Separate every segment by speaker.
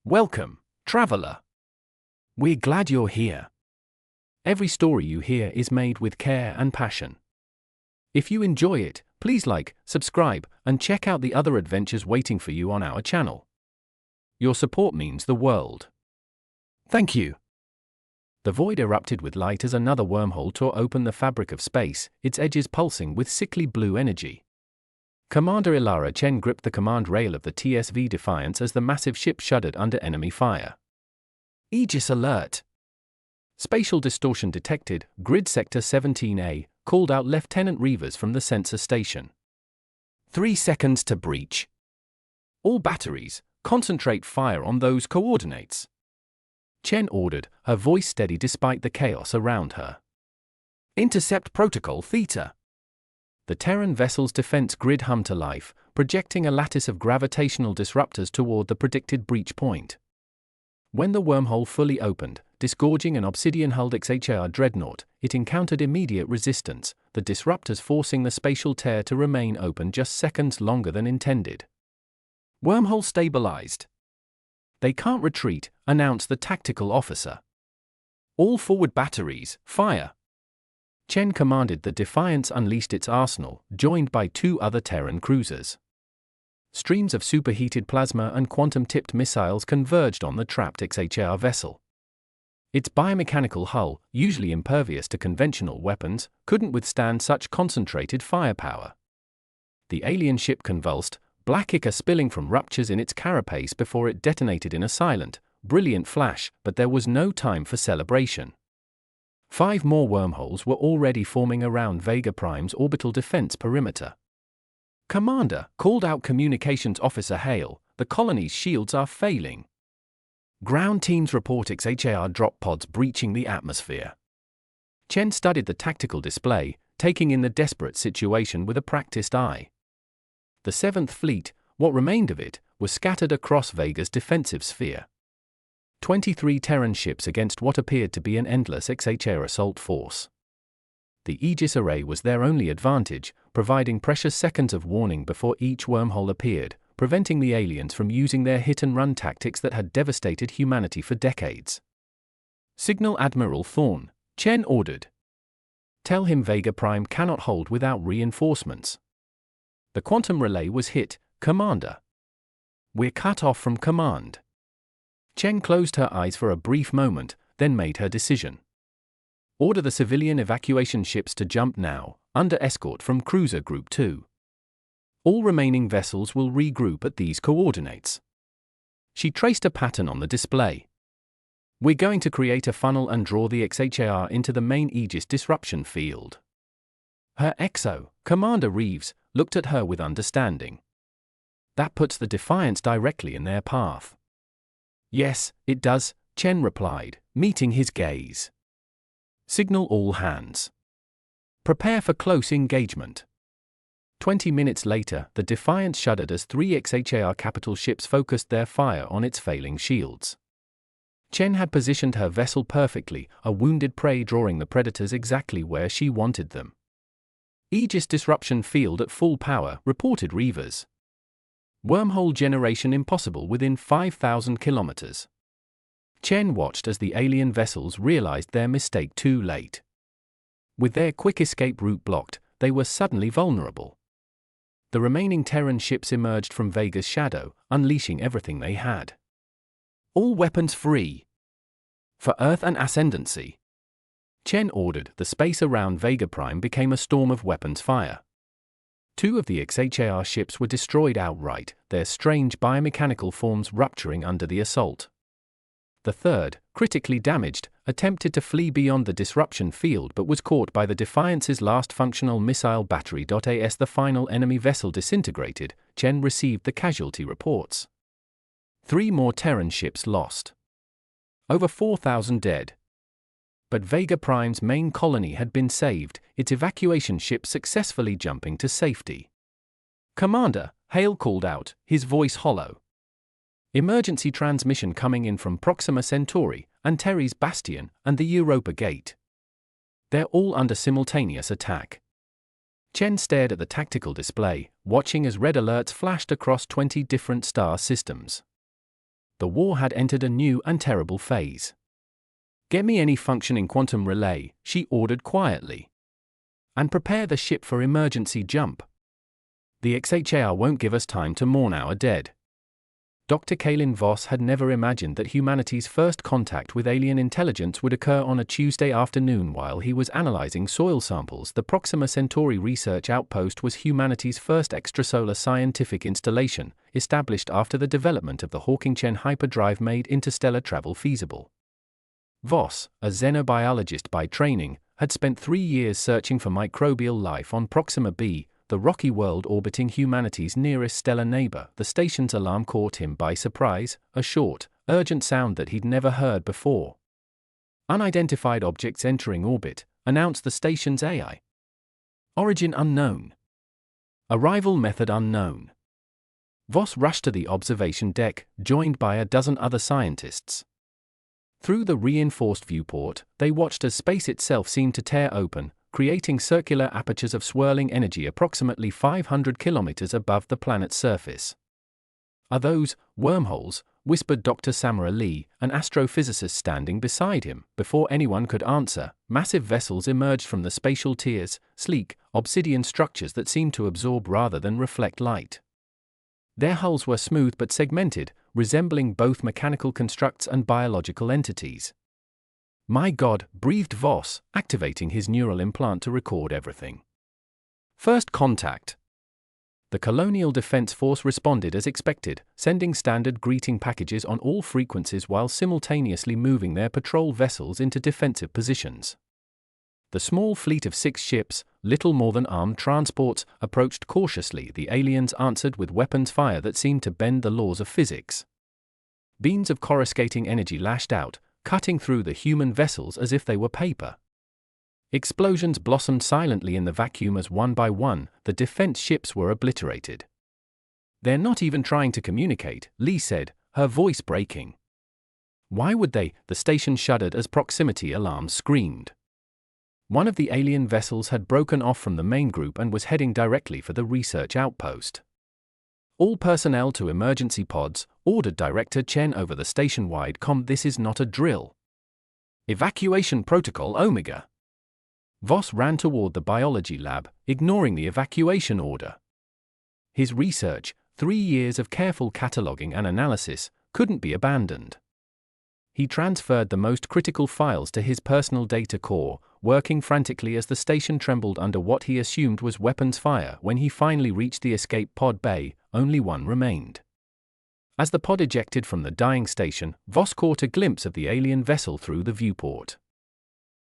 Speaker 1: Welcome, traveler. We're glad you're here. Every story you hear is made with care and passion. If you enjoy it, please like, subscribe, and check out the other adventures waiting for you on our channel. Your support means the world. Thank you. The void erupted with light as another wormhole tore open the fabric of space, its edges pulsing with sickly blue energy. Commander Ilara Chen gripped the command rail of the TSV Defiance as the massive ship shuddered under enemy fire. Aegis alert! Spatial distortion detected, Grid Sector 17A, called out Lieutenant Reavers from the sensor station. 3 seconds to breach. All batteries, concentrate fire on those coordinates. Chen ordered, her voice steady despite the chaos around her. Intercept Protocol Theta. The Terran vessel's defense grid hummed to life, projecting a lattice of gravitational disruptors toward the predicted breach point. When the wormhole fully opened, disgorging an obsidian-hulled Xha'ar dreadnought, it encountered immediate resistance, the disruptors forcing the spatial tear to remain open just seconds longer than intended. Wormhole stabilized. They can't retreat, announced the tactical officer. All forward batteries, fire. Chen commanded. The Defiance unleashed its arsenal, joined by 2 other Terran cruisers. Streams of superheated plasma and quantum-tipped missiles converged on the trapped Xha'ar vessel. Its biomechanical hull, usually impervious to conventional weapons, couldn't withstand such concentrated firepower. The alien ship convulsed, black ichor spilling from ruptures in its carapace before it detonated in a silent, brilliant flash, but there was no time for celebration. 5 more wormholes were already forming around Vega Prime's orbital defense perimeter. Commander, called out Communications Officer Hale, the colony's shields are failing. Ground teams report Xha'ar drop pods breaching the atmosphere. Chen studied the tactical display, taking in the desperate situation with a practiced eye. The 7th Fleet, what remained of it, was scattered across Vega's defensive sphere. 23 Terran ships against what appeared to be an endless Xha'ar assault force. The Aegis array was their only advantage, providing precious seconds of warning before each wormhole appeared, preventing the aliens from using their hit-and-run tactics that had devastated humanity for decades. Signal Admiral Thorne, Chen ordered. Tell him Vega Prime cannot hold without reinforcements. The quantum relay was hit, Commander. We're cut off from command. Chen closed her eyes for a brief moment, then made her decision. Order the civilian evacuation ships to jump now, under escort from Cruiser Group 2. All remaining vessels will regroup at these coordinates. She traced a pattern on the display. We're going to create a funnel and draw the Xha'ar into the main Aegis disruption field. Her XO, Commander Reeves, looked at her with understanding. That puts the Defiance directly in their path. Yes, it does, Chen replied, meeting his gaze. Signal all hands. Prepare for close engagement. 20 minutes later, the Defiance shuddered as 3 Xha'ar capital ships focused their fire on its failing shields. Chen had positioned her vessel perfectly, a wounded prey drawing the predators exactly where she wanted them. Aegis disruption field at full power, reported Reavers. Wormhole generation impossible within 5,000 kilometers. Chen watched as the alien vessels realized their mistake too late. With their quick escape route blocked, they were suddenly vulnerable. The remaining Terran ships emerged from Vega's shadow, unleashing everything they had. All weapons free. For Earth and Ascendancy. Chen ordered. The space around Vega Prime became a storm of weapons fire. 2 of the Xha'ar ships were destroyed outright, their strange biomechanical forms rupturing under the assault. The 3rd, critically damaged, attempted to flee beyond the disruption field but was caught by the Defiance's last functional missile battery. As the final enemy vessel disintegrated, Chen received the casualty reports. 3 more Terran ships lost. Over 4,000 dead. But Vega Prime's main colony had been saved, its evacuation ship successfully jumping to safety. Commander, Hale called out, his voice hollow. Emergency transmission coming in from Proxima Centauri, Antares Bastion, and the Europa Gate. They're all under simultaneous attack. Chen stared at the tactical display, watching as red alerts flashed across 20 different star systems. the war had entered a new and terrible phase. "Get me any functioning quantum relay," she ordered quietly. "And prepare the ship for emergency jump. The Xha'ar won't give us time to mourn our dead." Dr. Kalin Voss had never imagined that humanity's first contact with alien intelligence would occur on a Tuesday afternoon while he was analyzing soil samples. The Proxima Centauri Research Outpost was humanity's first extrasolar scientific installation, established after the development of the Hawking-Chen hyperdrive made interstellar travel feasible. Voss, a xenobiologist by training, had spent 3 years searching for microbial life on Proxima b, the rocky world orbiting humanity's nearest stellar neighbor. The station's alarm caught him by surprise, a short, urgent sound that he'd never heard before. "Unidentified objects entering orbit," announced the station's AI. "Origin unknown. Arrival method unknown." Voss rushed to the observation deck, joined by a dozen other scientists. Through the reinforced viewport, they watched as space itself seemed to tear open, creating circular apertures of swirling energy approximately 500 kilometers above the planet's surface. "Are those wormholes?" whispered Dr. Samara Lee, an astrophysicist standing beside him. Before anyone could answer, massive vessels emerged from the spatial tiers, sleek, obsidian structures that seemed to absorb rather than reflect light. Their hulls were smooth but segmented, resembling both mechanical constructs and biological entities. "My God," breathed Voss, activating his neural implant to record everything. First contact. The Colonial Defense Force responded as expected, sending standard greeting packages on all frequencies while simultaneously moving their patrol vessels into defensive positions. The small fleet of 6 ships, little more than armed transports, approached cautiously. The aliens answered with weapons fire that seemed to bend the laws of physics. Beams of coruscating energy lashed out, cutting through the human vessels as if they were paper. Explosions blossomed silently in the vacuum as one by one, the defense ships were obliterated. "They're not even trying to communicate," Lee said, her voice breaking. "Why would they?" The station shuddered as proximity alarms screamed. One of the alien vessels had broken off from the main group and was heading directly for the research outpost. "All personnel to emergency pods," ordered Director Chen over the station-wide comm. "This is not a drill. Evacuation Protocol Omega." Voss ran toward the biology lab, ignoring the evacuation order. His research, 3 years of careful cataloging and analysis, couldn't be abandoned. He transferred the most critical files to his personal data core, working frantically as the station trembled under what he assumed was weapons fire. When he finally reached the escape pod bay, only one remained. As the pod ejected from the dying station, Voss caught a glimpse of the alien vessel through the viewport.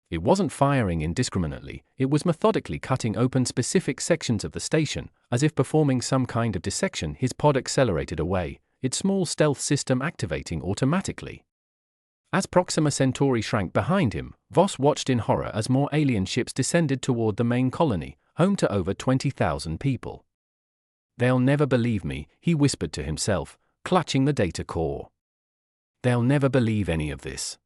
Speaker 1: It wasn't firing indiscriminately, it was methodically cutting open specific sections of the station, as if performing some kind of dissection. His pod accelerated away, its small stealth system activating automatically. As Proxima Centauri shrank behind him, Voss watched in horror as more alien ships descended toward the main colony, home to over 20,000 people. "They'll never believe me," he whispered to himself, clutching the data core. "They'll never believe any of this."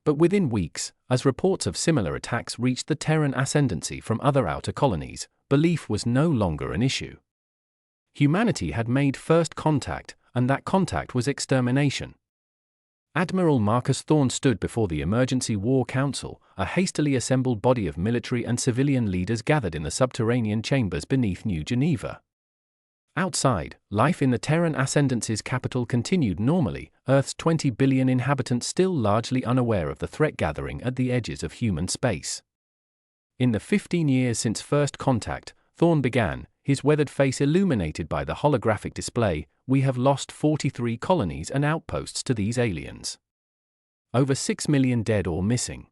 Speaker 1: But within weeks, as reports of similar attacks reached the Terran ascendancy from other outer colonies, belief was no longer an issue. Humanity had made first contact, and that contact was extermination. Admiral Marcus Thorne stood before the Emergency War Council, a hastily assembled body of military and civilian leaders gathered in the subterranean chambers beneath New Geneva. Outside, life in the Terran Ascendancy's capital continued normally, Earth's 20 billion inhabitants still largely unaware of the threat gathering at the edges of human space. In the 15 years since first contact, Thorne began, his weathered face illuminated by the holographic display, "We have lost 43 colonies and outposts to these aliens. Over 6 million dead or missing.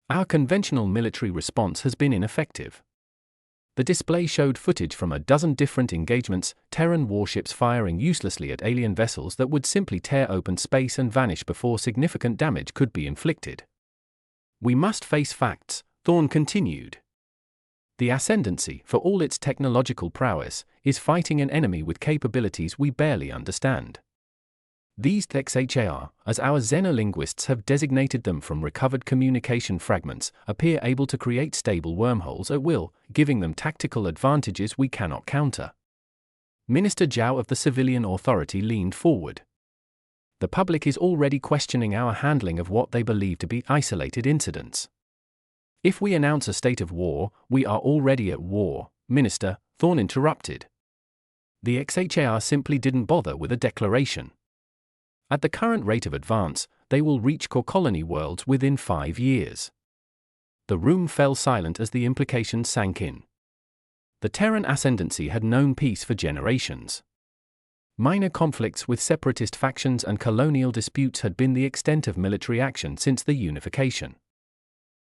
Speaker 1: Our conventional military response has been ineffective." The display showed footage from a dozen different engagements, Terran warships firing uselessly at alien vessels that would simply tear open space and vanish before significant damage could be inflicted. "We must face facts," Thorne continued. "The Ascendancy, for all its technological prowess, is fighting an enemy with capabilities we barely understand. These Xha'ar, as our xenolinguists have designated them from recovered communication fragments, appear able to create stable wormholes at will, giving them tactical advantages we cannot counter." Minister Zhao of the Civilian Authority leaned forward. The public is already questioning our handling of what they believe to be isolated incidents. If we announce a state of war, we are already at war, Minister, Thorne interrupted. The Xha'ar simply didn't bother with a declaration. At the current rate of advance, they will reach core colony worlds within 5 years. The room fell silent as the implications sank in. The Terran ascendancy had known peace for generations. Minor conflicts with separatist factions and colonial disputes had been the extent of military action since the unification.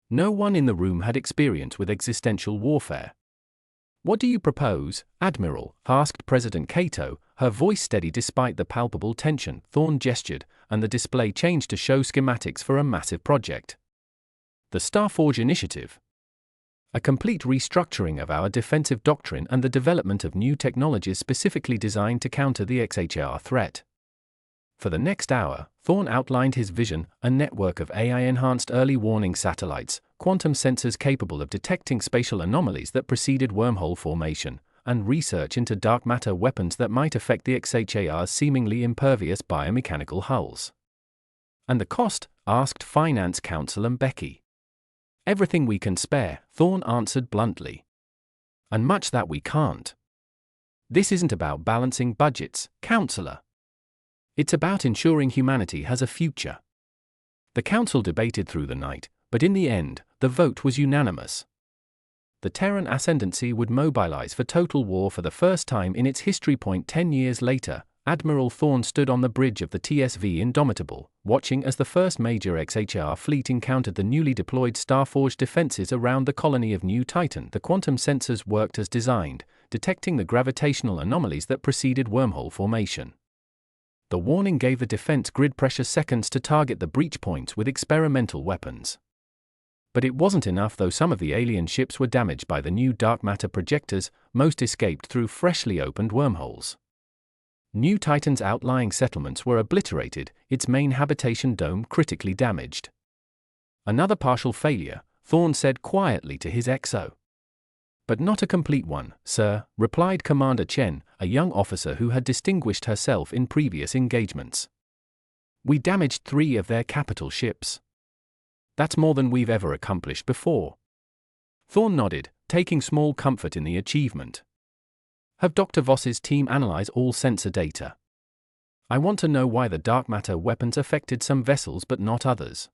Speaker 1: No one in the room had experience with existential warfare. "What do you propose, Admiral?" asked President Cato, her voice steady despite the palpable tension. Thorne gestured, and the display changed to show schematics for a massive project. The Starforge Initiative. A complete restructuring of our defensive doctrine and the development of new technologies specifically designed to counter the Xha'ar threat. For the next hour, Thorne outlined his vision: a network of AI-enhanced early warning satellites, quantum sensors capable of detecting spatial anomalies that preceded wormhole formation, and research into dark matter weapons that might affect the Xha'ar's seemingly impervious biomechanical hulls. "And the cost?" asked Finance Counsellor Becky. "Everything we can spare," Thorne answered bluntly. "And much that we can't. This isn't about balancing budgets, Counselor. It's about ensuring humanity has a future." The council debated through the night, but in the end, the vote was unanimous. The Terran ascendancy would mobilize for total war for the first time in its history. 10 years later, Admiral Thorne stood on the bridge of the TSV Indomitable, watching as the first major Xha'ar fleet encountered the newly deployed Starforge defenses around the colony of New Titan. The quantum sensors worked as designed, detecting the gravitational anomalies that preceded wormhole formation. The warning gave the defense grid pressure seconds to target the breach points with experimental weapons. But it wasn't enough. Though some of the alien ships were damaged by the new dark matter projectors, most escaped through freshly opened wormholes. New Titan's outlying settlements were obliterated, its main habitation dome critically damaged. "Another partial failure," Thorne said quietly to his XO. "But not a complete one, sir," replied Commander Chen, a young officer who had distinguished herself in previous engagements. "We damaged 3 of their capital ships. That's more than we've ever accomplished before." Thorne nodded, taking small comfort in the achievement. "Have Dr. Voss's team analyze all sensor data? I want to know why the dark matter weapons affected some vessels but not others."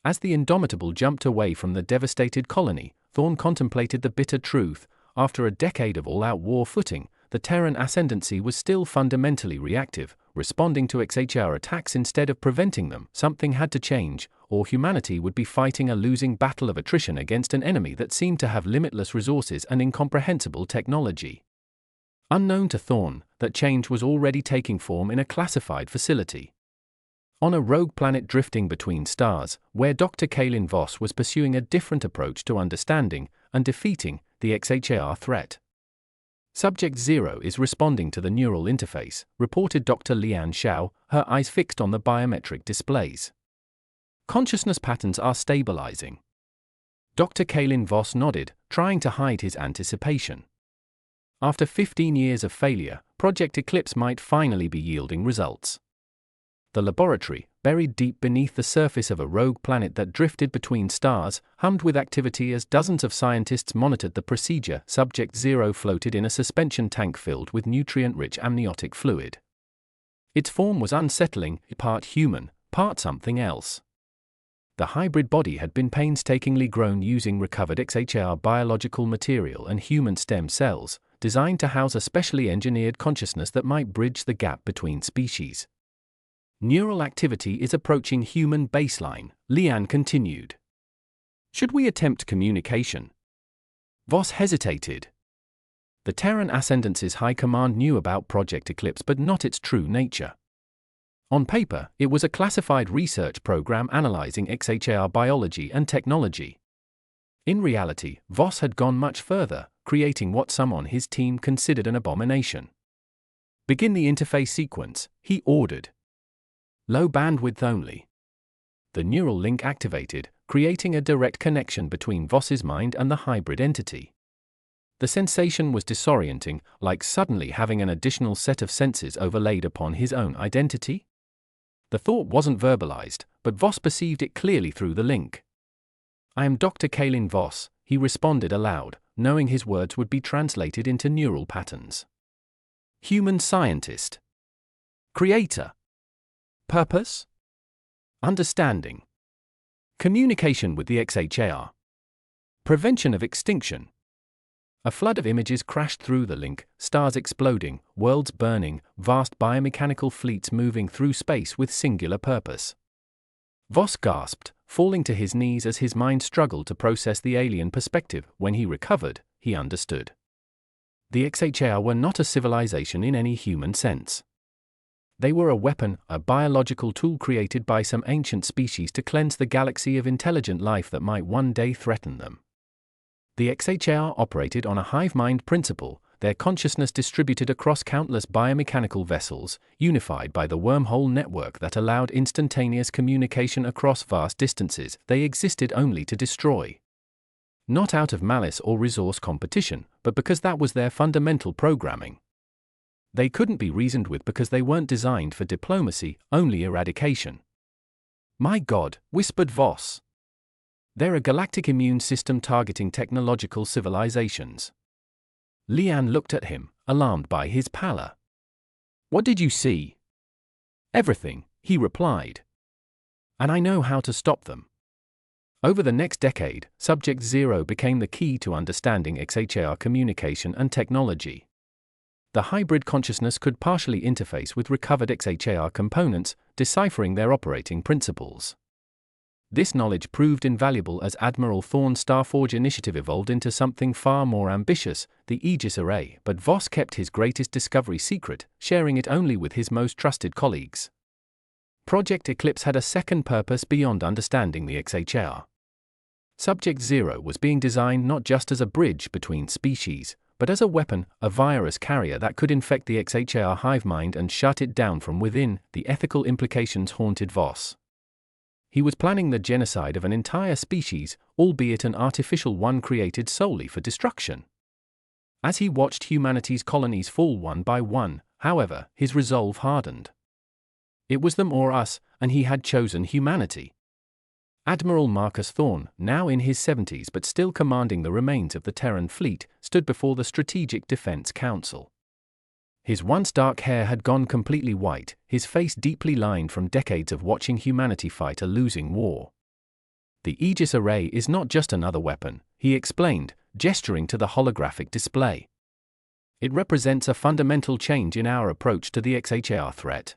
Speaker 1: As the Indomitable jumped away from the devastated colony, Thorne contemplated the bitter truth: after a decade of all-out war footing, the Terran ascendancy was still fundamentally reactive, responding to Xha'ar attacks instead of preventing them. Something had to change, or humanity would be fighting a losing battle of attrition against an enemy that seemed to have limitless resources and incomprehensible technology. Unknown to Thorne, that change was already taking form in a classified facility. On a rogue planet drifting between stars, where Dr. Kaelin Voss was pursuing a different approach to understanding and defeating the Xha'ar threat. "Subject 0 is responding to the neural interface," reported Dr. Lian Xiao, her eyes fixed on the biometric displays. "Consciousness patterns are stabilizing." Dr. Kaelin Voss nodded, trying to hide his anticipation. After 15 years of failure, Project Eclipse might finally be yielding results. The laboratory, buried deep beneath the surface of a rogue planet that drifted between stars, hummed with activity as dozens of scientists monitored the procedure. Subject 0 floated in a suspension tank filled with nutrient-rich amniotic fluid. Its form was unsettling, part human, part something else. The hybrid body had been painstakingly grown using recovered Xha'ar biological material and human stem cells, designed to house a specially engineered consciousness that might bridge the gap between species. "Neural activity is approaching human baseline," Lian continued. "Should we attempt communication?" Voss hesitated. The Terran Ascendance's high command knew about Project Eclipse but not its true nature. On paper, it was a classified research program analyzing Xha'ar biology and technology. In reality, Voss had gone much further, creating what some on his team considered an abomination. "Begin the interface sequence," he ordered. "Low bandwidth only." The neural link activated, creating a direct connection between Voss's mind and the hybrid entity. The sensation was disorienting, like suddenly having an additional set of senses overlaid upon his own identity. The thought wasn't verbalized, but Voss perceived it clearly through the link. "I am Dr. Kalin Voss," he responded aloud, knowing his words would be translated into neural patterns. Human scientist. Creator. Purpose? Understanding. Communication with the Xha'ar. Prevention of extinction. A flood of images crashed through the link, stars exploding, worlds burning, vast biomechanical fleets moving through space with singular purpose. Voss gasped, falling to his knees as his mind struggled to process the alien perspective. When he recovered, he understood. The Xha'ar were not a civilization in any human sense. They were a weapon, a biological tool created by some ancient species to cleanse the galaxy of intelligent life that might one day threaten them. The Xha'ar operated on a hive mind principle, their consciousness distributed across countless biomechanical vessels, unified by the wormhole network that allowed instantaneous communication across vast distances. They existed only to destroy. Not out of malice or resource competition, but because that was their fundamental programming. They couldn't be reasoned with because they weren't designed for diplomacy, only eradication. "My God," whispered Voss. "They're a galactic immune system targeting technological civilizations." Lian looked at him, alarmed by his pallor. "What did you see?" "Everything," he replied. "And I know how to stop them." Over the next decade, Subject Zero became the key to understanding Xha'ar communication and technology. The hybrid consciousness could partially interface with recovered Xha'ar components, deciphering their operating principles. This knowledge proved invaluable as Admiral Thorne's Starforge initiative evolved into something far more ambitious, the Aegis Array. But Voss kept his greatest discovery secret, sharing it only with his most trusted colleagues. Project Eclipse had a second purpose beyond understanding the Xha'ar. Subject Zero was being designed not just as a bridge between species, but as a weapon, a virus carrier that could infect the Xha'ar hive mind and shut it down from within. The ethical implications haunted Voss. He was planning the genocide of an entire species, albeit an artificial one created solely for destruction. As he watched humanity's colonies fall one by one, however, his resolve hardened. It was them or us, and he had chosen humanity. Admiral Marcus Thorne, now in his 70s but still commanding the remains of the Terran fleet, stood before the Strategic Defense Council. His once dark hair had gone completely white, his face deeply lined from decades of watching humanity fight a losing war. "The Aegis Array is not just another weapon," he explained, gesturing to the holographic display. "It represents a fundamental change in our approach to the Xha'ar threat."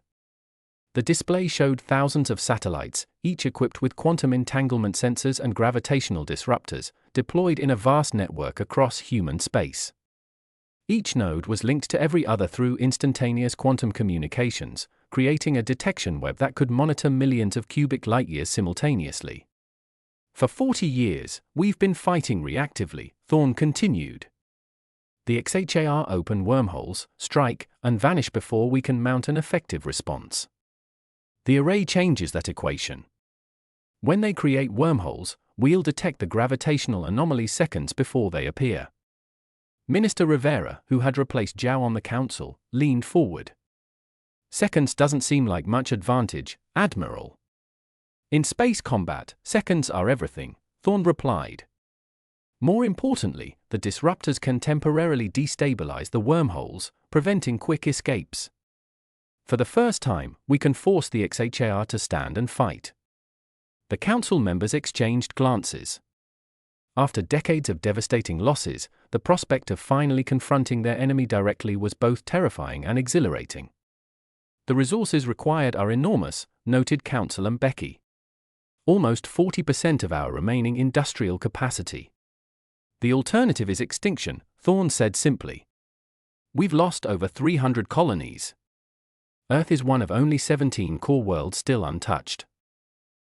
Speaker 1: The display showed thousands of satellites, each equipped with quantum entanglement sensors and gravitational disruptors, deployed in a vast network across human space. Each node was linked to every other through instantaneous quantum communications, creating a detection web that could monitor millions of cubic light-years simultaneously. "For 40 years, we've been fighting reactively," Thorne continued. "The Xha'ar open wormholes, strike, and vanish before we can mount an effective response. The array changes that equation. When they create wormholes, we'll detect the gravitational anomalies seconds before they appear." Minister Rivera, who had replaced Zhao on the council, leaned forward. "Seconds doesn't seem like much advantage, Admiral." "In space combat, seconds are everything," Thorne replied. "More importantly, the disruptors can temporarily destabilize the wormholes, preventing quick escapes. For the first time, we can force the Xha'ar to stand and fight." The council members exchanged glances. After decades of devastating losses, the prospect of finally confronting their enemy directly was both terrifying and exhilarating. "The resources required are enormous," noted Councillor Becky. "Almost 40% of our remaining industrial capacity." "The alternative is extinction," Thorne said simply. "We've lost over 300 colonies. Earth is one of only 17 core worlds still untouched.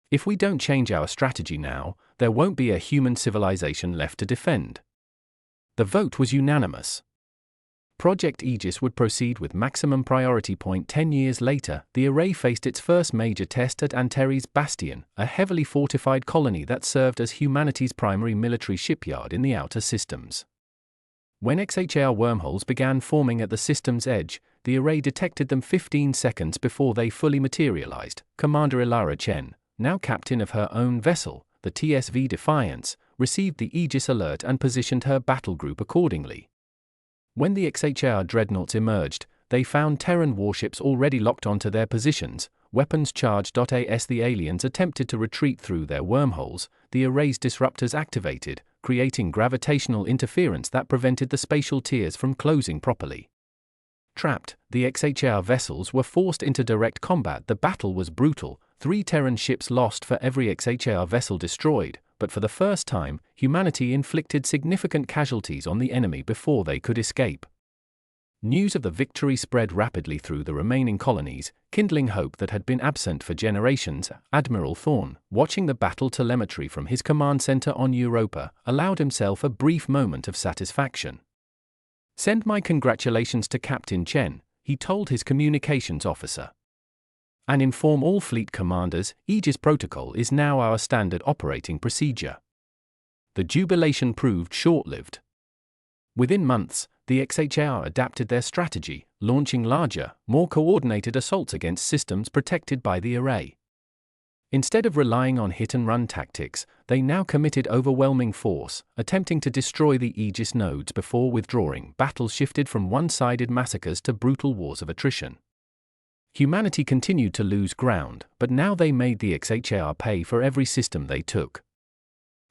Speaker 1: If we don't change our strategy now, there won't be a human civilization left to defend." The vote was unanimous. Project Aegis would proceed with maximum priority. 10 years later, the array faced its first major test at Antares Bastion, a heavily fortified colony that served as humanity's primary military shipyard in the outer systems. When Xha'ar wormholes began forming at the system's edge, the array detected them 15 seconds before they fully materialized. Commander Ilara Chen, now captain of her own vessel, the TSV Defiance, received the Aegis alert and positioned her battle group accordingly. When the Xha'ar dreadnoughts emerged, they found Terran warships already locked onto their positions, weapons charged. As the aliens attempted to retreat through their wormholes, the array's disruptors activated, creating gravitational interference that prevented the spatial tiers from closing properly. Trapped, the Xha'ar vessels were forced into direct combat. The battle was brutal, 3 Terran ships lost for every Xha'ar vessel destroyed, but for the first time, humanity inflicted significant casualties on the enemy before they could escape. News of the victory spread rapidly through the remaining colonies, kindling hope that had been absent for generations. Admiral Thorn, watching the battle telemetry from his command center on Europa, allowed himself a brief moment of satisfaction. "Send my congratulations to Captain Chen," he told his communications officer. "And inform all fleet commanders, Aegis Protocol is now our standard operating procedure." The jubilation proved short-lived. Within months, the Xha'ar adapted their strategy, launching larger, more coordinated assaults against systems protected by the array. Instead of relying on hit-and-run tactics, they now committed overwhelming force, attempting to destroy the Aegis nodes before withdrawing. Battles shifted from one-sided massacres to brutal wars of attrition. Humanity continued to lose ground, but now they made the Xha'ar pay for every system they took.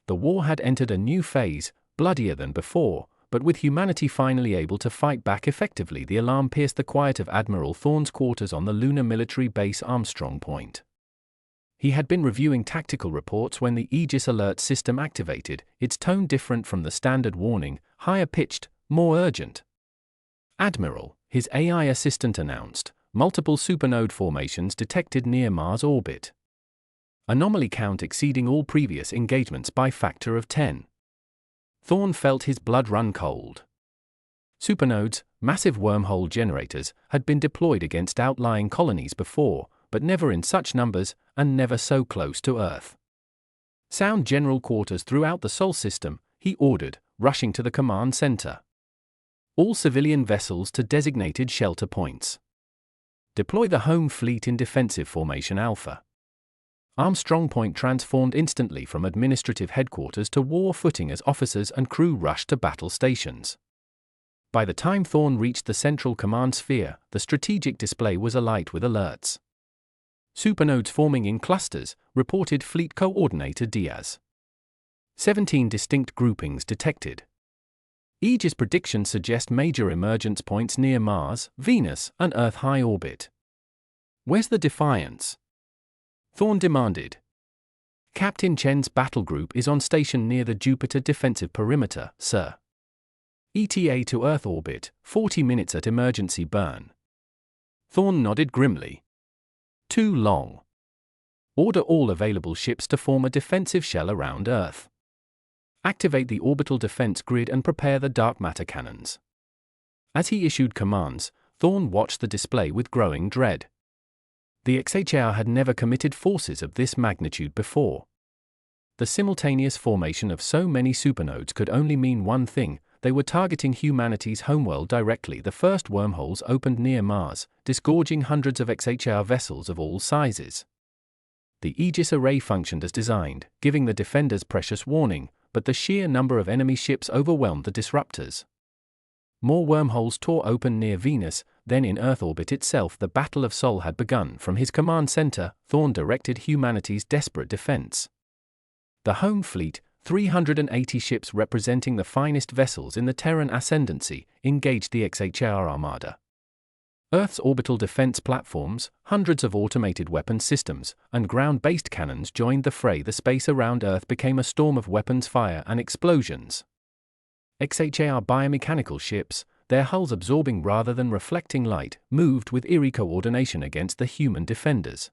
Speaker 1: The war had entered a new phase, bloodier than before, but with humanity finally able to fight back effectively. The alarm pierced the quiet of Admiral Thorn's quarters on the lunar military base Armstrong Point. He had been reviewing tactical reports when the Aegis alert system activated, its tone different from the standard warning, higher-pitched, more urgent. "Admiral," his AI assistant announced, "multiple supernode formations detected near Mars orbit. Anomaly count exceeding all previous engagements by factor of 10. Thorn felt his blood run cold. Supernodes, massive wormhole generators, had been deployed against outlying colonies before, but never in such numbers, and never so close to Earth. "Sound general quarters throughout the Sol system," he ordered, rushing to the command center. "All civilian vessels to designated shelter points. Deploy the home fleet in defensive formation Alpha." Armstrong Point transformed instantly from administrative headquarters to war footing as officers and crew rushed to battle stations. By the time Thorn reached the central command sphere, the strategic display was alight with alerts. Supernodes forming in clusters, reported Fleet Coordinator Diaz. 17 distinct groupings detected. Aegis predictions suggest major emergence points near Mars, Venus, and Earth high orbit. "Where's the Defiance?" Thorn demanded. "Captain Chen's battle group is on station near the Jupiter defensive perimeter, sir. ETA to Earth orbit, 40 minutes at emergency burn." Thorn nodded grimly. "Too long. Order all available ships to form a defensive shell around Earth. Activate the orbital defense grid and prepare the dark matter cannons." As he issued commands, Thorn watched the display with growing dread. The Xha'ar had never committed forces of this magnitude before. The simultaneous formation of so many supernodes could only mean one thing: they were targeting humanity's homeworld directly. The first wormholes opened near Mars, disgorging hundreds of Xha'ar vessels of all sizes. The Aegis array functioned as designed, giving the defenders precious warning, but the sheer number of enemy ships overwhelmed the disruptors. More wormholes tore open near Venus, then in Earth orbit itself. The Battle of Sol had begun. From his command center, Thorn directed humanity's desperate defense. The home fleet, 380 ships representing the finest vessels in the Terran ascendancy, engaged the Xha'ar armada. Earth's orbital defense platforms, hundreds of automated weapon systems, and ground-based cannons joined the fray. The space around Earth became a storm of weapons fire and explosions. Xha'ar biomechanical ships, their hulls absorbing rather than reflecting light, moved with eerie coordination against the human defenders.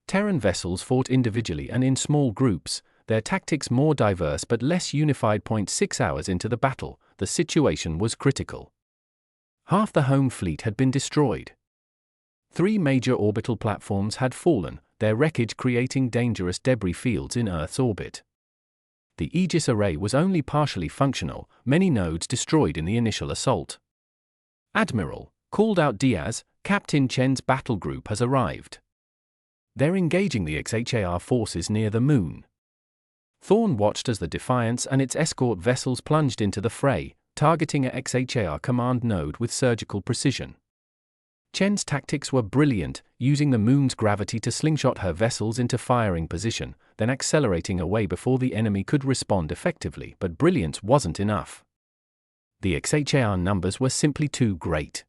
Speaker 1: Terran vessels fought individually and in small groups, their tactics more diverse but less unified. 6 hours into the battle, the situation was critical. Half the home fleet had been destroyed. 3 major orbital platforms had fallen, their wreckage creating dangerous debris fields in Earth's orbit. The Aegis array was only partially functional, many nodes destroyed in the initial assault. "Admiral," called out Diaz, "Captain Chen's battle group has arrived. They're engaging the Xha'ar forces near the moon." Thorn watched as the Defiance and its escort vessels plunged into the fray, targeting a Xha'ar command node with surgical precision. Chen's tactics were brilliant, using the moon's gravity to slingshot her vessels into firing position, then accelerating away before the enemy could respond effectively. But brilliance wasn't enough. The Xha'ar numbers were simply too great.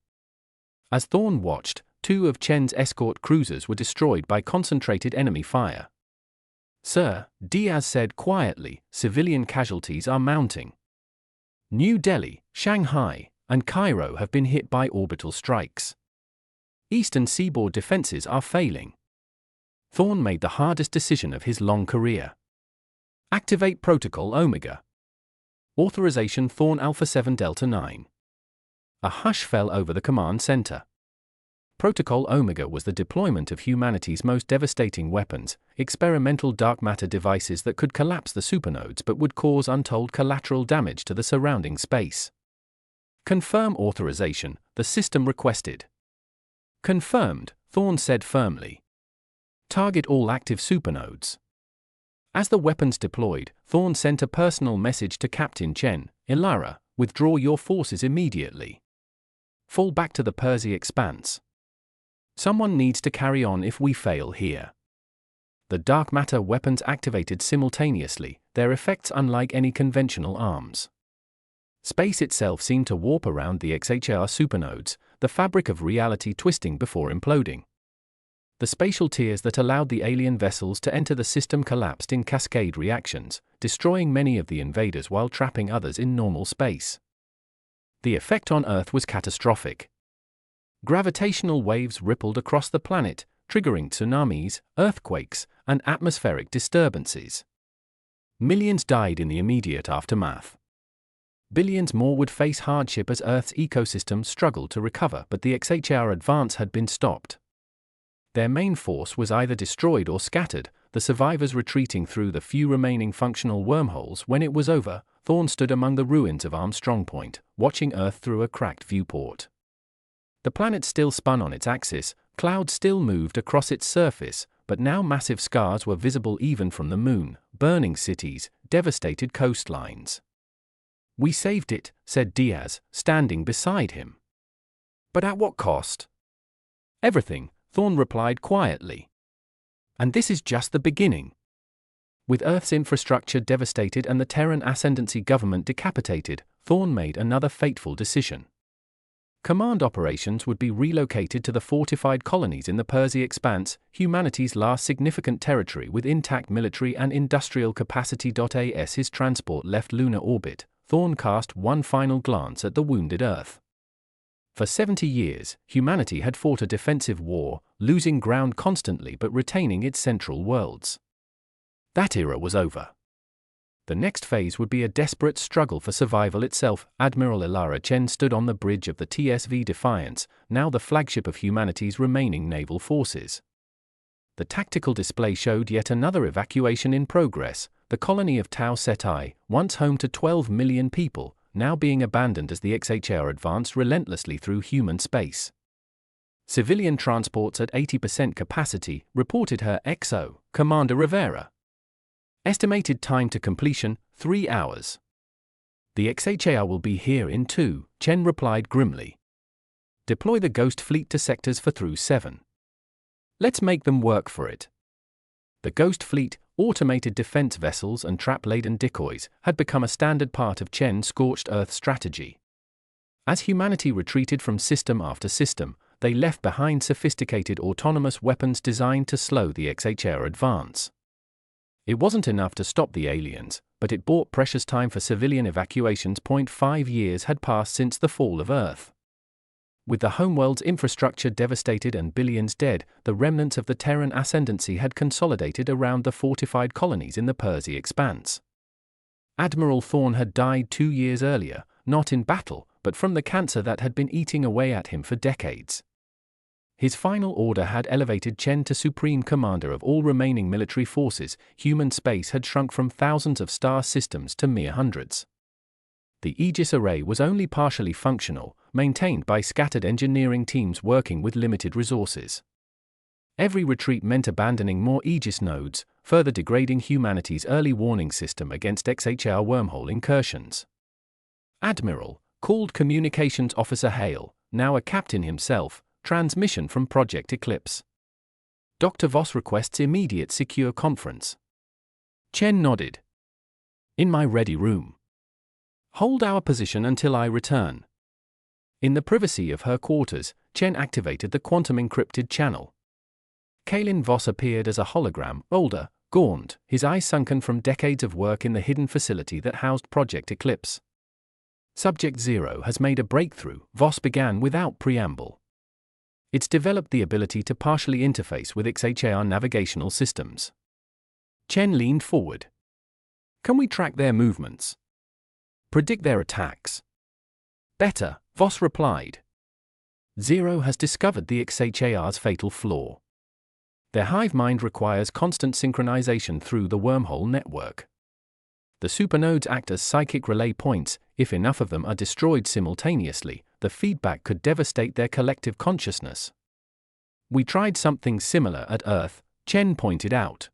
Speaker 1: As Thorn watched, 2 of Chen's escort cruisers were destroyed by concentrated enemy fire. "Sir," Diaz said quietly, "civilian casualties are mounting. New Delhi, Shanghai, and Cairo have been hit by orbital strikes. Eastern seaboard defenses are failing." Thorn made the hardest decision of his long career. "Activate Protocol Omega." Authorization Thorn Alpha 7 Delta 9. A hush fell over the command center. Protocol Omega was the deployment of humanity's most devastating weapons, experimental dark matter devices that could collapse the supernodes but would cause untold collateral damage to the surrounding space. "Confirm authorization," the system requested. "Confirmed," Thorn said firmly. "Target all active supernodes." As the weapons deployed, Thorn sent a personal message to Captain Chen, "Xha'ar, withdraw your forces immediately. Fall back to the Persi Expanse. Someone needs to carry on if we fail here." The dark matter weapons activated simultaneously, their effects unlike any conventional arms. Space itself seemed to warp around the Xha'ar supernodes, the fabric of reality twisting before imploding. The spatial tiers that allowed the alien vessels to enter the system collapsed in cascade reactions, destroying many of the invaders while trapping others in normal space. The effect on Earth was catastrophic. Gravitational waves rippled across the planet, triggering tsunamis, earthquakes, and atmospheric disturbances. Millions died in the immediate aftermath. Billions more would face hardship as Earth's ecosystem struggled to recover, but the Xha'ar advance had been stopped. Their main force was either destroyed or scattered, the survivors retreating through the few remaining functional wormholes. When it was over, Thorn stood among the ruins of Armstrong Point, watching Earth through a cracked viewport. The planet still spun on its axis, clouds still moved across its surface, but now massive scars were visible even from the moon, burning cities, devastated coastlines. "We saved it," said Diaz, standing beside him. "But at what cost?" "Everything," Thorn replied quietly. "And this is just the beginning." With Earth's infrastructure devastated and the Terran Ascendancy government decapitated, Thorn made another fateful decision. Command operations would be relocated to the fortified colonies in the Persi Expanse, humanity's last significant territory with intact military and industrial capacity. As his transport left lunar orbit, Thorn cast one final glance at the wounded Earth. For 70 years, humanity had fought a defensive war, losing ground constantly but retaining its central worlds. That era was over. The next phase would be a desperate struggle for survival itself. Admiral Xha'ar Chen stood on the bridge of the TSV Defiance, now the flagship of humanity's remaining naval forces. The tactical display showed yet another evacuation in progress, the colony of Tau Ceti, once home to 12 million people, now being abandoned as the Xha'ar advanced relentlessly through human space. Civilian transports at 80% capacity, reported her XO, Commander Rivera. Estimated time to completion, 3 hours. "The Xha'ar will be here in 2, Chen replied grimly. "Deploy the Ghost Fleet to sectors 4 through 7. Let's make them work for it." The Ghost Fleet, automated defense vessels and trap-laden decoys, had become a standard part of Chen's scorched Earth strategy. As humanity retreated from system after system, they left behind sophisticated autonomous weapons designed to slow the Xha'ar advance. It wasn't enough to stop the aliens, but it bought precious time for civilian evacuations. 5 years had passed since the fall of Earth. With the homeworld's infrastructure devastated and billions dead, the remnants of the Terran Ascendancy had consolidated around the fortified colonies in the Persi Expanse. Admiral Thorn had died 2 years earlier, not in battle, but from the cancer that had been eating away at him for decades. His final order had elevated Chen to supreme commander of all remaining military forces. Human space had shrunk from thousands of star systems to mere hundreds. The Aegis array was only partially functional, maintained by scattered engineering teams working with limited resources. Every retreat meant abandoning more Aegis nodes, further degrading humanity's early warning system against Xha'ar wormhole incursions. Admiral, called Communications Officer Hale, now a captain himself, transmission from Project Eclipse. Dr. Voss requests immediate secure conference. Chen nodded. In my ready room. Hold our position until I return. In the privacy of her quarters, Chen activated the quantum-encrypted channel. Kalin Voss appeared as a hologram, older, gaunt, his eyes sunken from decades of work in the hidden facility that housed Project Eclipse. Subject 0 has made a breakthrough, Voss began without preamble. It's developed the ability to partially interface with Xha'ar navigational systems. Chen leaned forward. Can we track their movements? Predict their attacks? Better, Voss replied. 0 has discovered the Xha'ar's fatal flaw. Their hive mind requires constant synchronization through the wormhole network. The supernodes act as psychic relay points. If enough of them are destroyed simultaneously, the feedback could devastate their collective consciousness. We tried something similar at Earth, Chen pointed out.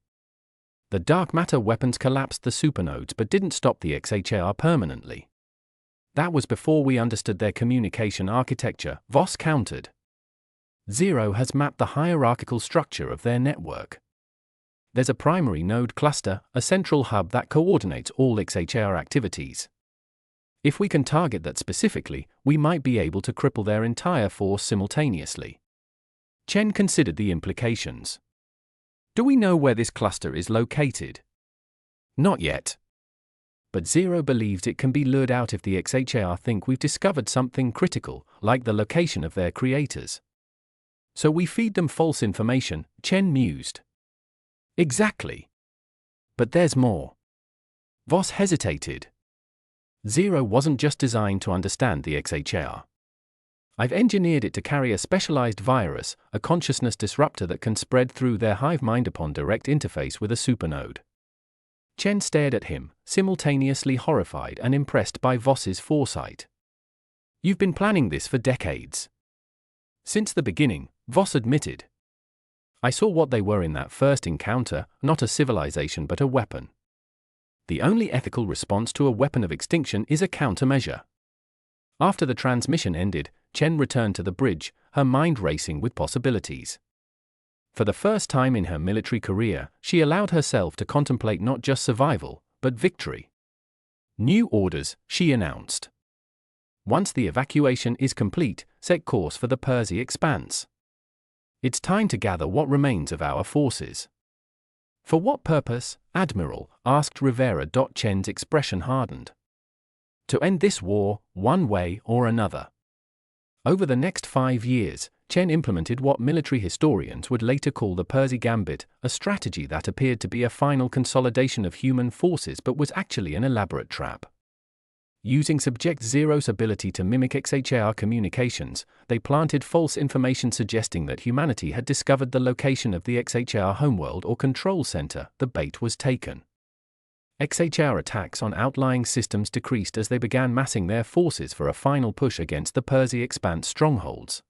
Speaker 1: The dark matter weapons collapsed the supernodes but didn't stop the Xha'ar permanently. That was before we understood their communication architecture, Voss countered. 0 has mapped the hierarchical structure of their network. There's a primary node cluster, a central hub that coordinates all Xha'ar activities. If we can target that specifically, we might be able to cripple their entire force simultaneously. Chen considered the implications. Do we know where this cluster is located? Not yet. But 0 believes it can be lured out if the Xha'ar think we've discovered something critical, like the location of their creators. So we feed them false information, Chen mused. Exactly. But there's more. Voss hesitated. 0 wasn't just designed to understand the Xha'ar. I've engineered it to carry a specialized virus, a consciousness disruptor that can spread through their hive mind upon direct interface with a supernode. Chen stared at him, simultaneously horrified and impressed by Voss's foresight. You've been planning this for decades. Since the beginning, Voss admitted. I saw what they were in that first encounter, not a civilization but a weapon. The only ethical response to a weapon of extinction is a countermeasure. After the transmission ended, Chen returned to the bridge, her mind racing with possibilities. For the first time in her military career, she allowed herself to contemplate not just survival, but victory. New orders, she announced. Once the evacuation is complete, set course for the Percy Expanse. It's time to gather what remains of our forces. For what purpose, Admiral? Asked Rivera. Chen's expression hardened. To end this war, one way or another. Over the next 5 years, Chen implemented what military historians would later call the Percy Gambit, a strategy that appeared to be a final consolidation of human forces but was actually an elaborate trap. Using Subject 0's ability to mimic Xha'ar communications, they planted false information suggesting that humanity had discovered the location of the Xha'ar homeworld or control center. The bait was taken. Xha'ar attacks on outlying systems decreased as they began massing their forces for a final push against the Percy Expanse strongholds.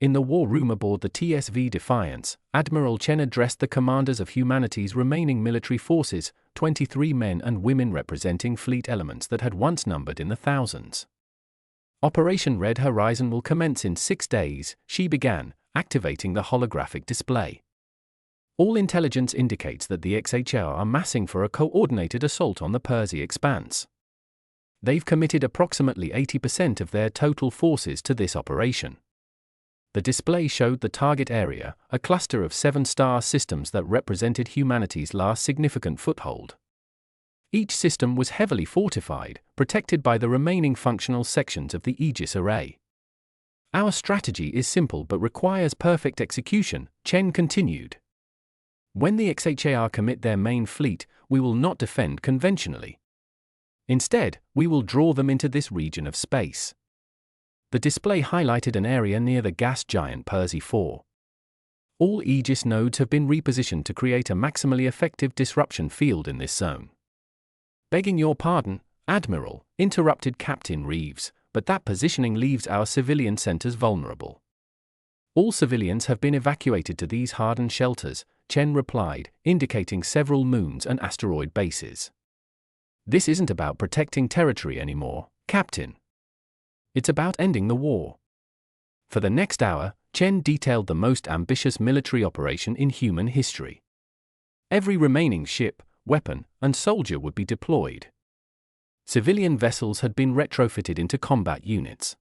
Speaker 1: In the war room aboard the TSV Defiance, Admiral Chen addressed the commanders of humanity's remaining military forces, 23 men and women representing fleet elements that had once numbered in the thousands. Operation Red Horizon will commence in 6 days, she began, activating the holographic display. All intelligence indicates that the Xha'ar are massing for a coordinated assault on the Percy Expanse. They've committed approximately 80% of their total forces to this operation. The display showed the target area, a cluster of 7 star systems that represented humanity's last significant foothold. Each system was heavily fortified, protected by the remaining functional sections of the Aegis array. Our strategy is simple but requires perfect execution, Chen continued. When the Xha'ar commit their main fleet, we will not defend conventionally. Instead, we will draw them into this region of space. The display highlighted an area near the gas giant Percy 4. All Aegis nodes have been repositioned to create a maximally effective disruption field in this zone. Begging your pardon, Admiral, interrupted Captain Reeves, but that positioning leaves our civilian centers vulnerable. All civilians have been evacuated to these hardened shelters, Chen replied, indicating several moons and asteroid bases. This isn't about protecting territory anymore, Captain. It's about ending the war. For the next hour, Chen detailed the most ambitious military operation in human history. Every remaining ship, weapon, and soldier would be deployed. Civilian vessels had been retrofitted into combat units.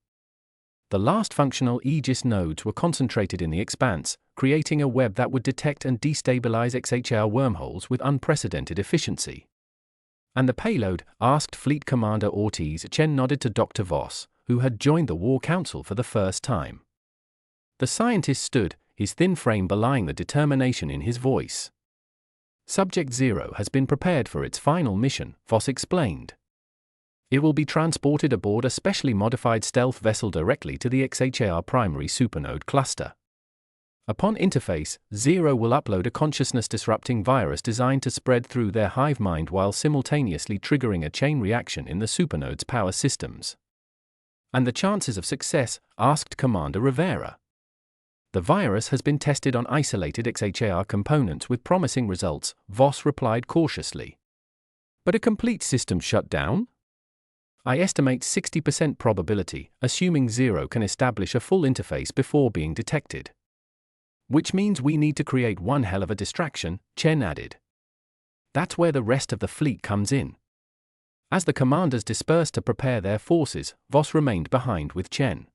Speaker 1: The last functional Aegis nodes were concentrated in the expanse, creating a web that would detect and destabilize Xha'ar wormholes with unprecedented efficiency. And the payload? Asked Fleet Commander Ortiz. Chen nodded to Dr. Voss, who had joined the War Council for the first time. The scientist stood, his thin frame belying the determination in his voice. Subject 0 has been prepared for its final mission, Voss explained. It will be transported aboard a specially modified stealth vessel directly to the Xha'ar primary supernode cluster. Upon interface, 0 will upload a consciousness-disrupting virus designed to spread through their hive mind while simultaneously triggering a chain reaction in the supernode's power systems. And the chances of success? Asked Commander Rivera. The virus has been tested on isolated Xha'ar components with promising results, Voss replied cautiously. But a complete system shutdown? I estimate 60% probability, assuming 0 can establish a full interface before being detected. Which means we need to create one hell of a distraction, Chen added. That's where the rest of the fleet comes in. As the commanders dispersed to prepare their forces, Voss remained behind with Chen.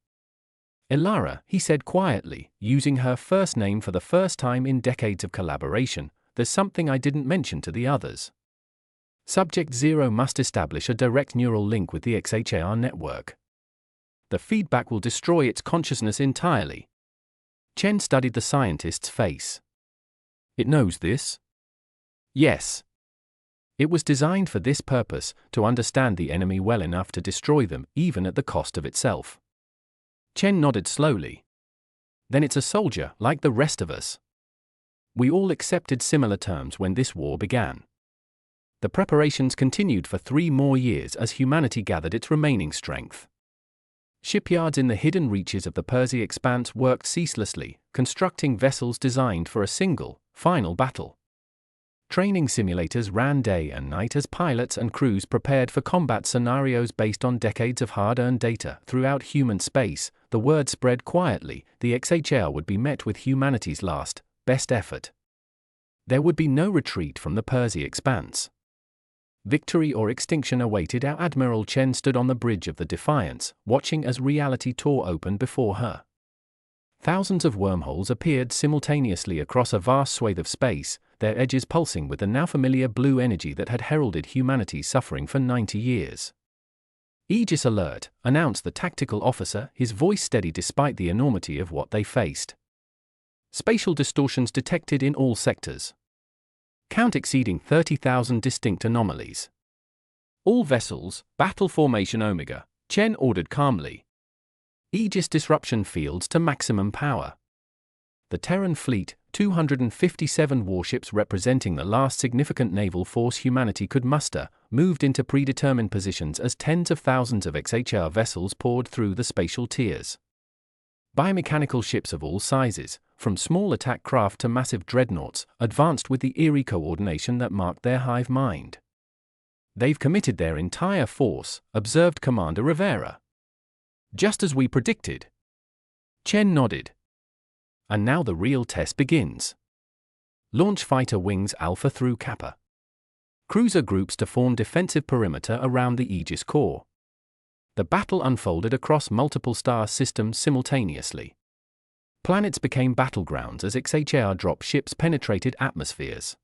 Speaker 1: Elara, he said quietly, using her first name for the first time in decades of collaboration, there's something I didn't mention to the others. Subject 0 must establish a direct neural link with the Xha'ar network. The feedback will destroy its consciousness entirely. Chen studied the scientist's face. It knows this? Yes. It was designed for this purpose, to understand the enemy well enough to destroy them, even at the cost of itself. Chen nodded slowly. Then it's a soldier, like the rest of us. We all accepted similar terms when this war began. The preparations continued for 3 more years as humanity gathered its remaining strength. Shipyards in the hidden reaches of the Percy expanse worked ceaselessly, constructing vessels designed for a single, final battle. Training simulators ran day and night as pilots and crews prepared for combat scenarios based on decades of hard-earned data. Throughout human space, the word spread quietly, the Xha'ar would be met with humanity's last, best effort. There would be no retreat from the Percy expanse. Victory or extinction awaited. Our Admiral Chen stood on the bridge of the Defiance, watching as reality tore open before her. Thousands of wormholes appeared simultaneously across a vast swathe of space, their edges pulsing with the now familiar blue energy that had heralded humanity's suffering for 90 years. Aegis alert, announced the tactical officer, his voice steady despite the enormity of what they faced. Spatial distortions detected in all sectors. Count exceeding 30,000 distinct anomalies. All vessels, battle formation Omega, Chen ordered calmly. Aegis disruption fields to maximum power. The Terran fleet, 257 warships representing the last significant naval force humanity could muster, moved into predetermined positions as tens of thousands of Xha'ar vessels poured through the spatial tiers. Biomechanical ships of all sizes, from small attack craft to massive dreadnoughts, advanced with the eerie coordination that marked their hive mind. They've committed their entire force, observed Commander Rivera. Just as we predicted. Chen nodded. And now the real test begins. Launch fighter wings Alpha through Kappa. Cruiser groups to form defensive perimeter around the Aegis core. The battle unfolded across multiple star systems simultaneously. Planets became battlegrounds as Xha'ar drop ships penetrated atmospheres.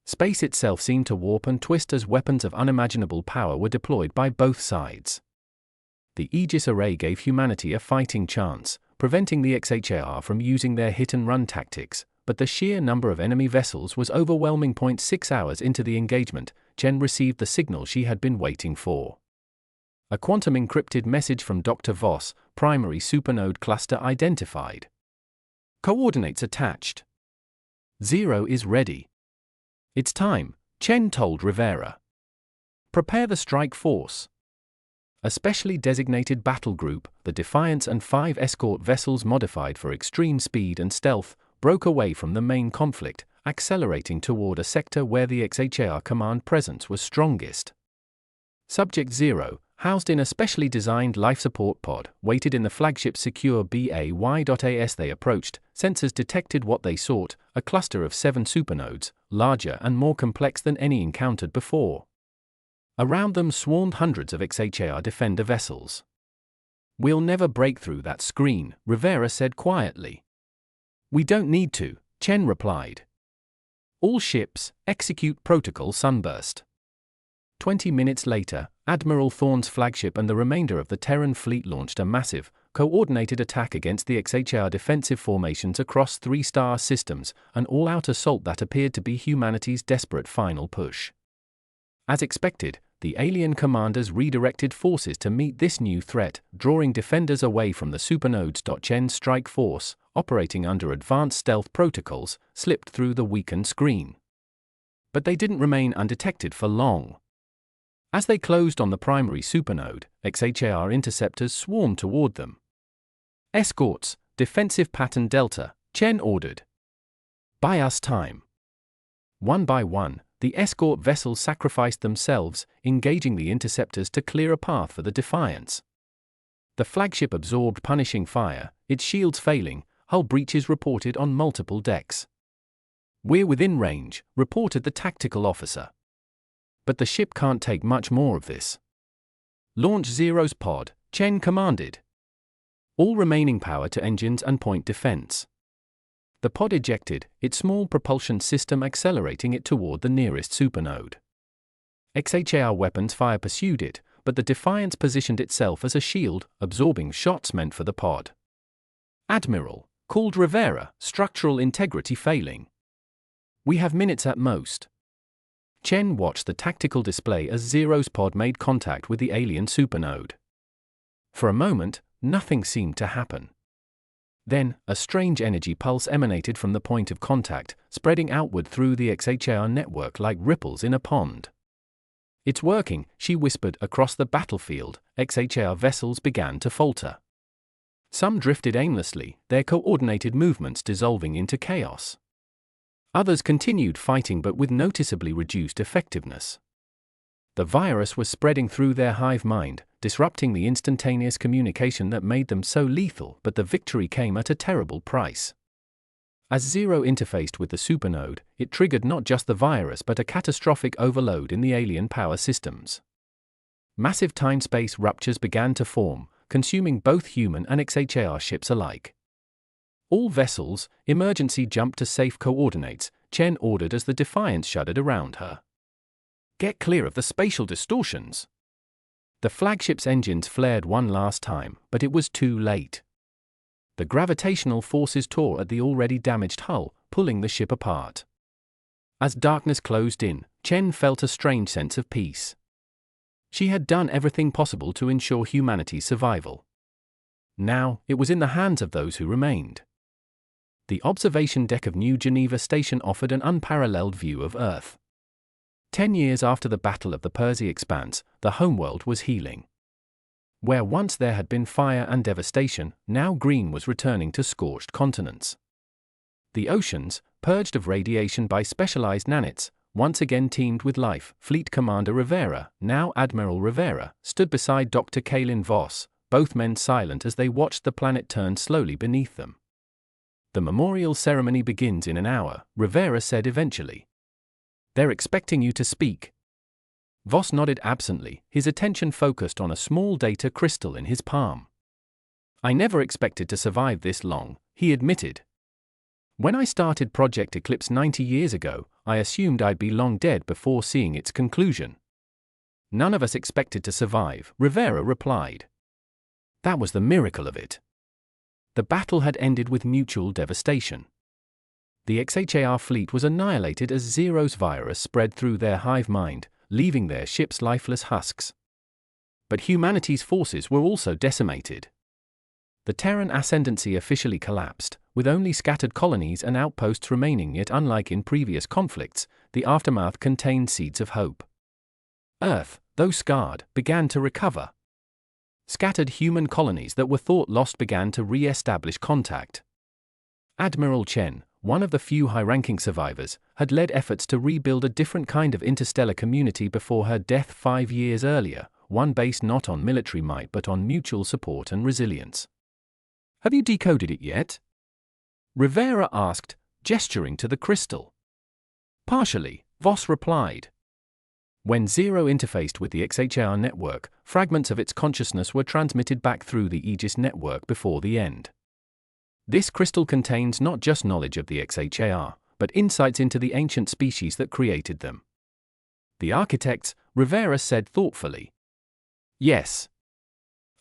Speaker 1: Space itself seemed to warp and twist as weapons of unimaginable power were deployed by both sides. The Aegis array gave humanity a fighting chance, preventing the Xha'ar from using their hit-and-run tactics, but the sheer number of enemy vessels was overwhelming. 6 hours into the engagement, Chen received the signal she had been waiting for. A quantum-encrypted message from Dr. Voss, primary supernode cluster identified. Coordinates attached. Zero is ready. It's time, Chen told Rivera. Prepare the strike force. A specially designated battle group, the Defiance and 5 escort vessels modified for extreme speed and stealth, broke away from the main conflict, accelerating toward a sector where the Xha'ar command presence was strongest. Subject 0, housed in a specially designed life support pod, waited in the flagship's secure BAY.as they approached. Sensors detected what they sought, a cluster of 7 supernodes, larger and more complex than any encountered before. Around them swarmed hundreds of Xha'ar defender vessels. "We'll never break through that screen," Rivera said quietly. "We don't need to," Chen replied. "All ships, execute protocol Sunburst." 20 minutes later, Admiral Thorne's flagship and the remainder of the Terran fleet launched a massive, coordinated attack against the Xha'ar defensive formations across 3 star systems, an all-out assault that appeared to be humanity's desperate final push. As expected, the alien commanders redirected forces to meet this new threat, drawing defenders away from the supernodes. Chen's strike force, operating under advanced stealth protocols, slipped through the weakened screen. But they didn't remain undetected for long. As they closed on the primary supernode, Xha'ar interceptors swarmed toward them. "Escorts, defensive pattern Delta," Chen ordered. "Buy us time." One by one, the escort vessels sacrificed themselves, engaging the interceptors to clear a path for the Defiance. The flagship absorbed punishing fire, its shields failing, hull breaches reported on multiple decks. "We're within range," reported the tactical officer. "But the ship can't take much more of this." "Launch Zero's pod," Chen commanded. "All remaining power to engines and point defense." The pod ejected, its small propulsion system accelerating it toward the nearest supernode. Xha'ar weapons fire pursued it, but the Defiance positioned itself as a shield, absorbing shots meant for the pod. "Admiral," called Rivera, structural integrity failing. "We have minutes at most." Chen watched the tactical display as Zero's pod made contact with the alien supernode. For a moment, nothing seemed to happen. Then, a strange energy pulse emanated from the point of contact, spreading outward through the Xha'ar network like ripples in a pond. "It's working," she whispered. Across the battlefield, Xha'ar vessels began to falter. Some drifted aimlessly, their coordinated movements dissolving into chaos. Others continued fighting but with noticeably reduced effectiveness. The virus was spreading through their hive mind, disrupting the instantaneous communication that made them so lethal, but the victory came at a terrible price. As Zero interfaced with the supernode, it triggered not just the virus but a catastrophic overload in the alien power systems. Massive time-space ruptures began to form, consuming both human and Xha'ar ships alike. "All vessels, emergency jump to safe coordinates," Chen ordered as the Defiance shuddered around her. "Get clear of the spatial distortions." The flagship's engines flared one last time, but it was too late. The gravitational forces tore at the already damaged hull, pulling the ship apart. As darkness closed in, Chen felt a strange sense of peace. She had done everything possible to ensure humanity's survival. Now, it was in the hands of those who remained. The observation deck of New Geneva Station offered an unparalleled view of Earth. 10 years after the Battle of the Persia Expanse, the homeworld was healing. Where once there had been fire and devastation, now green was returning to scorched continents. The oceans, purged of radiation by specialized nanites, once again teemed with life. Fleet Commander Rivera, now Admiral Rivera, stood beside Dr. Kalin Voss, both men silent as they watched the planet turn slowly beneath them. "The memorial ceremony begins in an hour," Rivera said eventually. "They're expecting you to speak." Voss nodded absently, his attention focused on a small data crystal in his palm. "I never expected to survive this long," he admitted. "When I started Project Eclipse 90 years ago, I assumed I'd be long dead before seeing its conclusion." "None of us expected to survive," Rivera replied. "That was the miracle of it." The battle had ended with mutual devastation. The Xha'ar fleet was annihilated as Zero's virus spread through their hive mind, leaving their ships lifeless husks. But humanity's forces were also decimated. The Terran ascendancy officially collapsed, with only scattered colonies and outposts remaining, yet unlike in previous conflicts, the aftermath contained seeds of hope. Earth, though scarred, began to recover. Scattered human colonies that were thought lost began to re-establish contact. Admiral Chen, one of the few high-ranking survivors, had led efforts to rebuild a different kind of interstellar community before her death 5 years earlier, one based not on military might but on mutual support and resilience. "Have you decoded it yet?" Rivera asked, gesturing to the crystal. "Partially," Voss replied. When Zero interfaced with the Xha'ar network, fragments of its consciousness were transmitted back through the Aegis network before the end. This crystal contains not just knowledge of the Xha'ar, but insights into the ancient species that created them. The architects, Rivera said thoughtfully. Yes.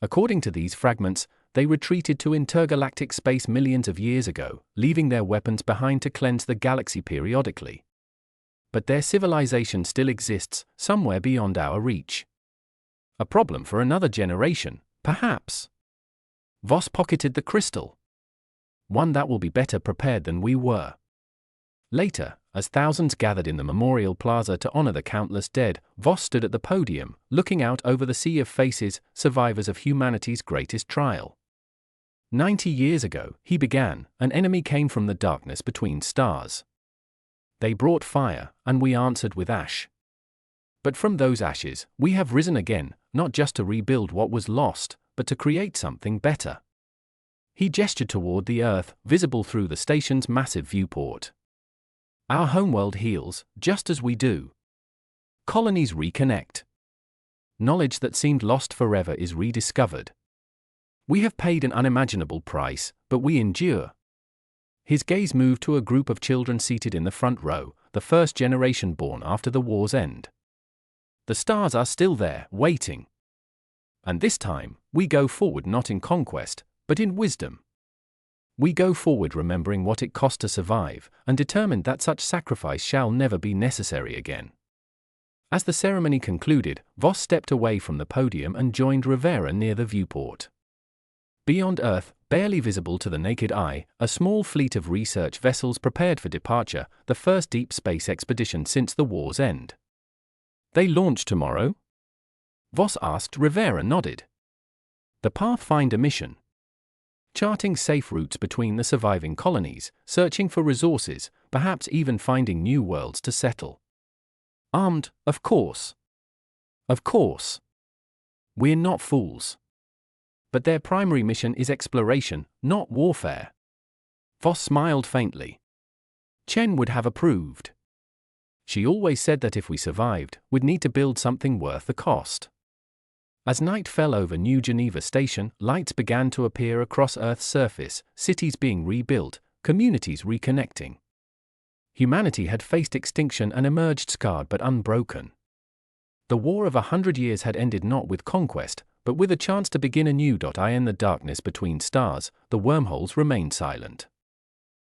Speaker 1: According to these fragments, they retreated to intergalactic space millions of years ago, leaving their weapons behind to cleanse the galaxy periodically. But their civilization still exists, somewhere beyond our reach. A problem for another generation, perhaps. Voss pocketed the crystal. One that will be better prepared than we were. Later, as thousands gathered in the memorial plaza to honor the countless dead, Voss stood at the podium, looking out over the sea of faces, survivors of humanity's greatest trial. 90 years ago, he began, an enemy came from the darkness between stars. They brought fire, and we answered with ash. But from those ashes, we have risen again, not just to rebuild what was lost, but to create something better. He gestured toward the Earth, visible through the station's massive viewport. Our homeworld heals, just as we do. Colonies reconnect. Knowledge that seemed lost forever is rediscovered. We have paid an unimaginable price, but we endure. His gaze moved to a group of children seated in the front row, the first generation born after the war's end. The stars are still there, waiting. And this time, we go forward not in conquest, but in wisdom. We go forward remembering what it cost to survive, and determined that such sacrifice shall never be necessary again. As the ceremony concluded, Voss stepped away from the podium and joined Rivera near the viewport. Beyond Earth, barely visible to the naked eye, a small fleet of research vessels prepared for departure, the first deep space expedition since the war's end. "They launch tomorrow?" Voss asked. Rivera nodded. "The Pathfinder mission. Charting safe routes between the surviving colonies, searching for resources, perhaps even finding new worlds to settle. Armed, of course. Of course. We're not fools. But their primary mission is exploration, not warfare." Voss smiled faintly. Chen would have approved. She always said that if we survived, we'd need to build something worth the cost. As night fell over New Geneva Station, lights began to appear across Earth's surface, cities being rebuilt, communities reconnecting. Humanity had faced extinction and emerged scarred but unbroken. The war of 100 years had ended not with conquest, but with a chance to begin anew. In the darkness between stars, the wormholes remained silent.